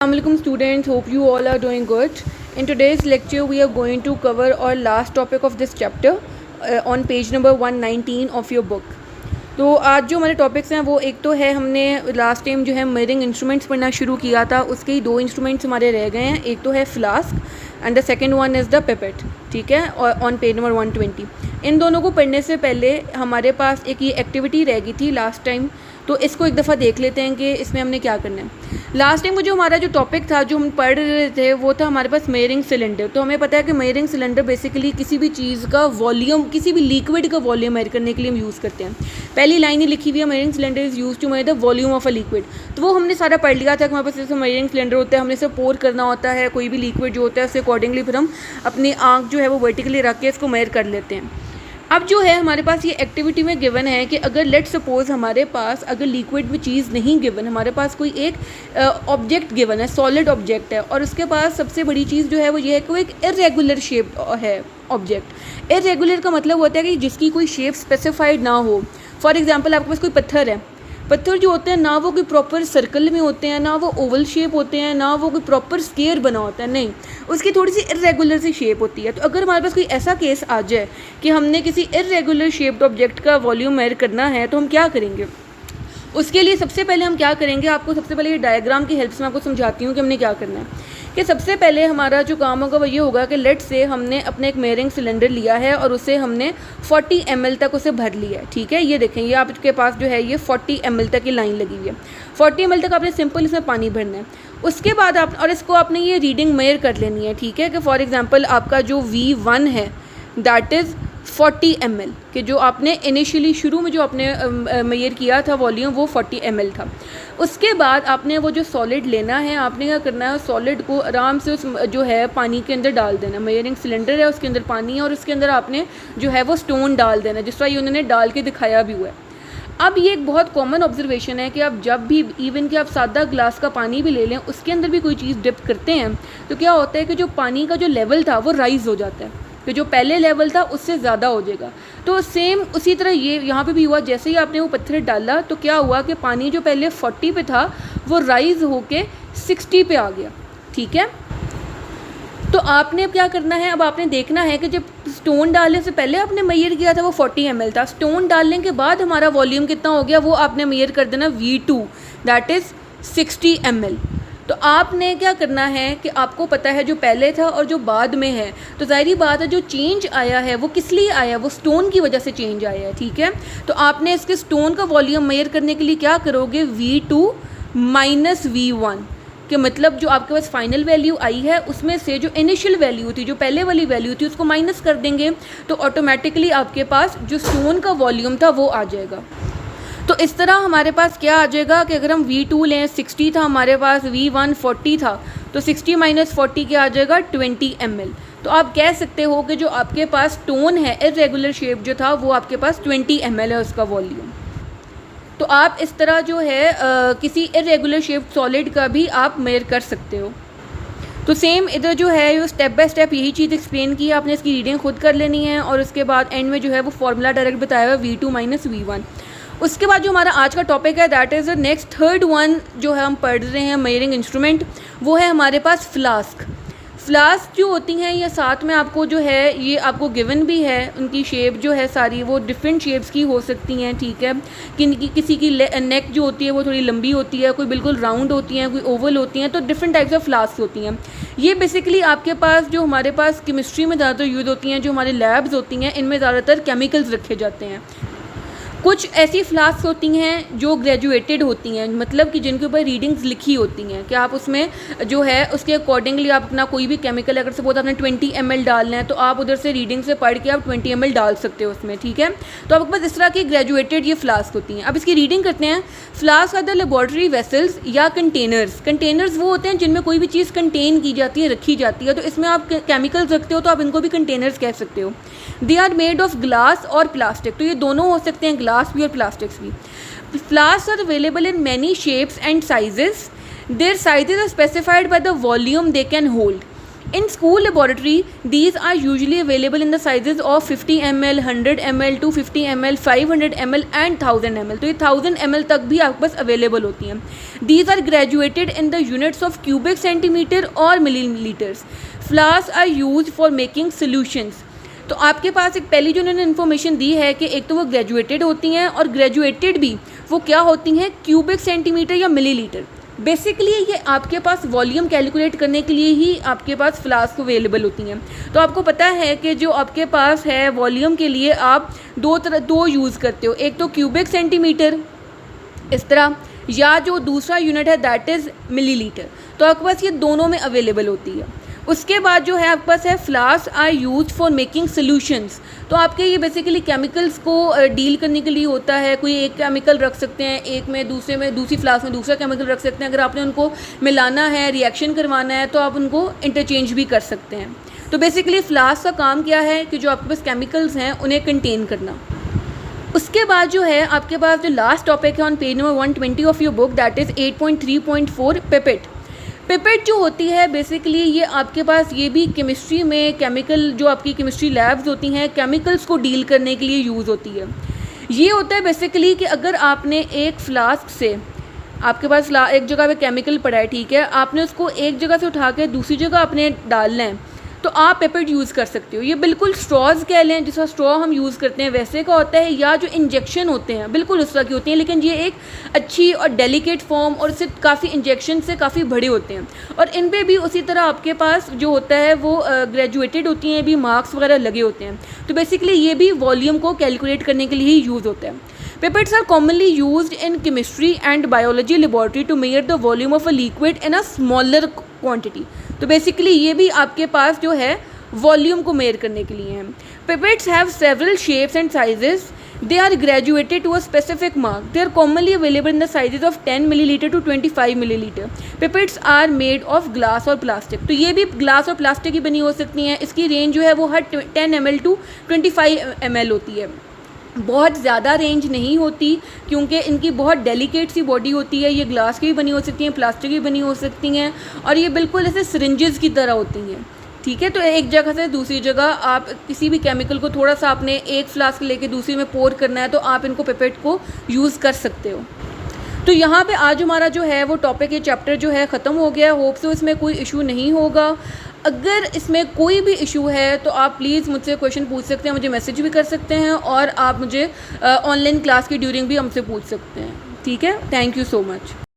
Assalamualaikum students, hope you all are doing good. In today's lecture we are going to cover our last topic of this chapter on page number 119 of your book. तो आज जो हमारे topics हैं वो एक तो है, हमने लास्ट टाइम जो है मिररिंग इंस्ट्रूमेंट्स पढ़ना शुरू किया था, उसके ही दो इंस्ट्रूमेंट्स हमारे रह गए हैं. एक तो है flask and the second one is the pipette. ठीक है, और ऑन पेज नंबर 120. इन दोनों को पढ़ने से पहले हमारे पास एक ये एक्टिविटी रह गई थी लास्ट टाइम, तो इसको एक दफ़ा देख लेते हैं कि इसमें हमने क्या करना है. लास्ट टाइम जो हमारा जो टॉपिक था जो हम पढ़ रहे थे वो था हमारे पास मेयरिंग सिलेंडर. तो हमें पता है कि मेयरिंग सिलेंडर बेसिकली किसी भी चीज़ का वॉल्यूम, किसी भी लिक्विड का वॉल्यूम मेयर करने के लिए हम यूज़ करते हैं. पहली लाइन ही लिखी हुई है, measuring cylinder is use to measure the volume of a liquid. तो वो हमने सारा पढ़ लिया था कि हमारे पास जैसे मेयरिंग सिलेंडर होता है, हमने इसे पोर करना होता है, कोई भी लिक्विड जो होता है उससे अकॉर्डिंगली फिर हम अपनी आँख जो है वो वर्टिकली रख के इसको मेयर कर लेते हैं. अब जो है हमारे पास ये एक्टिविटी में गिवन है कि अगर लेट सपोज हमारे पास अगर लिक्विड में चीज़ नहीं गिवन, हमारे पास कोई एक ऑब्जेक्ट गिवन है, सॉलिड ऑब्जेक्ट है, और उसके पास सबसे बड़ी चीज़ जो है वो ये है कि वो एक इरेगुलर शेप है ऑब्जेक्ट. इरेगुलर का मतलब होता है कि जिसकी कोई शेप स्पेसिफाइड ना हो. फॉर एग्जांपल आपके पास कोई पत्थर है, पत्थर जो होते हैं ना वो कोई प्रॉपर सर्कल में होते हैं, ना वो ओवल शेप होते हैं, ना वो कोई प्रॉपर स्क्वायर बना होता है, नहीं, उसकी थोड़ी सी इरेगुलर सी शेप होती है. तो अगर हमारे पास कोई ऐसा केस आ जाए कि हमने किसी इरेगुलर शेप्ड ऑब्जेक्ट का वॉल्यूम मेयर करना है, तो हम क्या करेंगे. उसके लिए सबसे पहले हम क्या करेंगे, आपको सबसे पहले ये डायग्राम की हेल्प से मैं आपको समझाती हूँ कि हमने क्या करना है. कि सबसे पहले हमारा जो काम होगा वो ये होगा कि लेट से हमने अपने एक मेयरिंग सिलेंडर लिया है और उसे हमने 40 ml तक उसे भर लिया है. ठीक है, ये देखें, ये आपके पास जो है ये 40 ml तक की लाइन लगी हुई है. 40 ml तक आपने सिंपल इसमें पानी भरना है. उसके बाद आप और इसको आपने ये रीडिंग मेयर कर लेनी है. ठीक है, कि फॉर एग्जांपल आपका जो V1 है दैट इज़ 40 ml, कि जो आपने इनिशियली शुरू में जो आपने मेयर किया था वॉल्यूम वो 40 ml था. उसके बाद आपने वो जो सॉलिड लेना है, आपने क्या करना है, सॉलिड को आराम से उस जो है पानी के अंदर डाल देना. मेयरिंग सिलेंडर है, उसके अंदर पानी है और उसके अंदर आपने जो है वो स्टोन डाल देना, जिस तरह ये उन्होंने डाल के दिखाया भी हुआ है. अब ये एक बहुत कॉमन ऑब्जर्वेशन है कि आप जब भी इवन कि आप सादा ग्लास का पानी भी ले लें, उसके अंदर भी कोई चीज़ डिप करते हैं तो क्या होता है कि जो पानी का जो लेवल था वो राइज़ हो जाता है, कि जो पहले लेवल था उससे ज़्यादा हो जाएगा. तो सेम उसी तरह ये यहाँ पे भी हुआ. जैसे ही आपने वो पत्थर डाला तो क्या हुआ कि पानी जो पहले 40 पे था वो राइज़ होके 60 पे आ गया. ठीक है, तो आपने अब क्या करना है, अब आपने देखना है कि जब स्टोन डालने से पहले आपने मेयर किया था वो 40 ml था, स्टोन डालने के बाद हमारा वॉल्यूम कितना हो गया वो आपने मेयर कर देना V2 दैट इज़ 60 ml. तो आपने क्या करना है कि आपको पता है जो पहले था और जो बाद में है, तो ज़ाहिर बात है जो चेंज आया है वो किस लिए आया, वो स्टोन की वजह से चेंज आया है. ठीक है, तो आपने इसके स्टोन का वॉल्यूम मेयर करने के लिए क्या करोगे, V2 माइनस V1, कि मतलब जो आपके पास फाइनल वैल्यू आई है उसमें से जो इनिशियल वैल्यू थी, जो पहले वाली वैल्यू थी, उसको माइनस कर देंगे तो ऑटोमेटिकली आपके पास जो स्टोन का वॉल्यूम था वो आ जाएगा. तो इस तरह हमारे पास क्या आ जाएगा कि अगर हम V2 लें, 60 था हमारे पास, V1 40 था, तो 60 माइनस 40 क्या आ जाएगा, 20 ml. तो आप कह सकते हो कि जो आपके पास स्टोन है इरेगुलर शेप जो था वो आपके पास 20 ml है उसका वॉल्यूम. तो आप इस तरह जो है किसी इरेगुलर शेप सॉलिड का भी आप मेयर कर सकते हो. तो सेम इधर जो है ये स्टेप बाय स्टेप यही चीज़ एक्सप्लेन की है, आपने इसकी रीडिंग खुद कर लेनी है और उसके बाद एंड में जो है वो फार्मूला डायरेक्ट बताया हुआ V2 माइनस V1. उसके बाद जो हमारा आज का टॉपिक है that is next third one जो है हम पढ़ रहे हैं मेयरिंग इंस्ट्रूमेंट, वो है हमारे पास फ्लास्क. फ्लास्क जो होती हैं ये साथ में आपको जो है ये आपको गिवन भी है, उनकी शेप जो है सारी वो डिफरेंट शेप्स की हो सकती हैं. ठीक है, किसी की नेक जो होती है वो थोड़ी लंबी होती है, कोई बिल्कुल राउंड होती हैं, कोई ओवल होती हैं, तो डिफरेंट टाइप्स ऑफ फ्लास्क होती हैं. ये बेसिकली आपके पास जो हमारे पास केमिस्ट्री में ज़्यादातर यूज़ होती हैं, जो हमारे लैब्स होती हैं, इनमें ज़्यादातर केमिकल्स रखे जाते हैं. कुछ ऐसी फ्लास्क होती हैं जो ग्रेजुएटेड होती हैं, मतलब कि जिनके ऊपर रीडिंग्स लिखी होती हैं कि आप उसमें जो है उसके अकॉर्डिंगली आप अपना कोई भी केमिकल, अगर सपोज आपने 20 ml डालना है तो आप उधर से रीडिंग से पढ़ के आप 20 ml डाल सकते हो उसमें. ठीक है, तो आपके पास इस तरह की ग्रेजुएटेड ये फ्लास्क होती हैं. अब इसकी रीडिंग करते हैं. Flask are the laboratory vessels या कंटेनर्स. कंटेनर्स वो होते हैं जिनमें कोई भी चीज़ कंटेन की जाती है, रखी जाती है, तो इसमें आप केमिकल्स रखते हो तो आप इनको भी कंटेनर्स कह सकते हो. They are made of glass और प्लास्टिक, तो ये दोनों हो सकते हैं, ग्लास भी और प्लास्टिक्स भी. Flask are available in many shapes and sizes. Their sizes are specified by the volume they can hold. In school laboratory, these are usually available in the sizes of 50 ml, 100 ml, 250 ml, 500 ml and 1000 ml. तो ये 1000 ml तक भी आपके पास available होती हैं. These are graduated in the units of cubic centimeter और milliliters. Flasks are used for making solutions. तो आपके पास एक पहली जो उन्होंने इन्फॉर्मेशन दी है कि एक तो वो ग्रेजुएटेड होती हैं और ग्रेजुएटेड भी वो क्या होती हैं, क्यूबिक सेंटीमीटर या मिलीलीटर. बेसिकली ये आपके पास वॉल्यूम कैलकुलेट करने के लिए ही आपके पास फ्लास्क अवेलेबल होती हैं. तो आपको पता है कि जो आपके पास है वॉल्यूम के लिए आप दो यूज़ करते हो, एक तो क्यूबिक सेंटीमीटर इस तरह, या जो दूसरा यूनिट है दैट इज़ मिलीलीटर. तो आपके पास ये दोनों में अवेलेबल होती है. उसके बाद जो है आपके पास है flask are use for making solutions. तो आपके ये बेसिकली केमिकल्स को डील करने के लिए होता है. कोई एक केमिकल रख सकते हैं एक में, दूसरी फ्लास्क में दूसरा केमिकल रख सकते हैं. अगर आपने उनको मिलाना है, रिएक्शन करवाना है, तो आप उनको इंटरचेंज भी कर सकते हैं. तो बेसिकली फ्लास्क का काम क्या है कि जो आपके पास केमिकल्स हैं उन्हें कंटेन करना. उसके बाद जो है आपके पास जो लास्ट टॉपिक है on page number 120 of your book that is 8.3.4 pipette. Pipette जो होती है बेसिकली ये आपके पास ये भी केमिस्ट्री में केमिकल जो आपकी केमिस्ट्री लैब्स होती हैं केमिकल्स को डील करने के लिए यूज़ होती है. ये होता है बेसिकली कि अगर आपने एक फ्लास्क से आपके पास एक जगह पे केमिकल पड़ा है, ठीक है, आपने उसको एक जगह से उठा के दूसरी जगह आपने डालना है, तो आप पिपेट यूज़ कर सकते हो. ये बिल्कुल स्ट्रॉज कह लें, जैसा स्ट्रॉ हम यूज़ करते हैं वैसे का होता है, या जो इंजेक्शन होते हैं बिल्कुल उस तरह की होती हैं, लेकिन ये एक अच्छी और डेलिकेट फॉर्म और इससे काफ़ी इंजेक्शन से काफ़ी बड़े होते हैं. और इन पे भी उसी तरह आपके पास जो होता है वो ग्रेजुएटेड होती हैं, भी मार्क्स वगैरह लगे होते हैं. तो बेसिकली ये भी वॉल्यूम को कैलकुलेट करने के लिए ही यूज़ होता है. Pipettes are commonly used in chemistry and biology laboratory to measure the volume of a liquid in a smaller quantity. तो बेसिकली ये भी आपके पास जो है वॉल्यूम को मेयर करने के लिए हैं. Pipettes have several shapes and sizes. They are graduated to a specific mark. They are commonly available in the sizes of 10 milliliter to 25 milliliter. Pipettes are made of glass और plastic. तो ये भी glass और plastic की बनी हो सकती हैं. इसकी रेंज जो है वो हर 10 ml to 25 ml होती है. बहुत ज़्यादा रेंज नहीं होती क्योंकि इनकी बहुत डेलिकेट सी बॉडी होती है. ये ग्लास की भी बनी हो सकती हैं, प्लास्टिक की बनी हो सकती हैं, और ये बिल्कुल ऐसे सिरिंजेस की तरह होती हैं. ठीक है, तो एक जगह से दूसरी जगह आप किसी भी केमिकल को थोड़ा सा आपने एक फ्लास्क लेके दूसरी में पोर करना है तो आप इनको पिपेट को यूज़ कर सकते हो. तो यहाँ पे आज हमारा जो है वो टॉपिक, ये चैप्टर जो है ख़त्म हो गया. होप सो इसमें कोई इशू नहीं होगा. अगर इसमें कोई भी इशू है तो आप प्लीज़ मुझसे क्वेश्चन पूछ सकते हैं, मुझे मैसेज भी कर सकते हैं, और आप मुझे ऑनलाइन क्लास की ड्यूरिंग भी हमसे पूछ सकते हैं. ठीक है, थैंक यू सो मच.